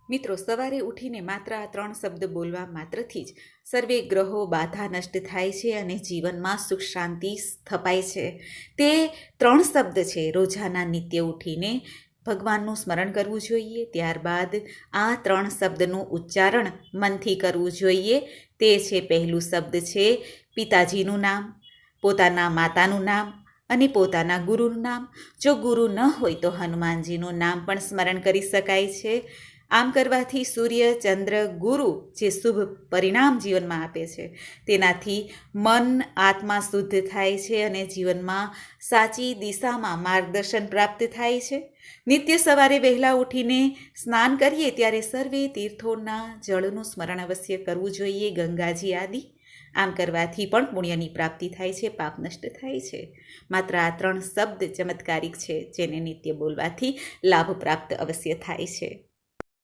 મિત્રો, સવારે ઉઠીને માત્ર આ 3 શબ્દ બોલવા માત્રથી જ સર્વે ગ્રહો બાધા નષ્ટ થાય છે અને જીવનમાં સુખ શાંતિ સ્થપાય છે. તે 3 શબ્દ છે. રોજાના નિત્ય ઉઠીને ભગવાનનું સ્મરણ કરવું જોઈએ. ત્યારબાદ આ 3 શબ્દનું ઉચ્ચારણ મનથી કરવું જોઈએ. તે છે, પહેલું શબ્દ છે પિતાજીનું નામ, પોતાના માતાનું નામ અને પોતાના ગુરુનું નામ. જો ગુરુ ન હોય તો હનુમાનજીનું નામ પણ સ્મરણ કરી શકાય છે. આમ કરવાથી સૂર્ય, ચંદ્ર, ગુરુ જે શુભ પરિણામ જીવનમાં આપે છે તેનાથી મન, આત્મા શુદ્ધ થાય છે અને જીવનમાં સાચી દિશામાં માર્ગદર્શન પ્રાપ્ત થાય છે. નિત્ય સવારે વહેલા ઉઠીને સ્નાન કરીએ ત્યારે સર્વે તીર્થોના જળનું સ્મરણ અવશ્ય કરવું જોઈએ, ગંગાજી આદિ. આમ કરવાથી પણ પુણ્યની પ્રાપ્તિ થાય છે, પાપ નષ્ટ થાય છે. માત્ર આ 3 શબ્દ ચમત્કારિક છે, જેને નિત્ય બોલવાથી લાભ પ્રાપ્ત અવશ્ય થાય છે.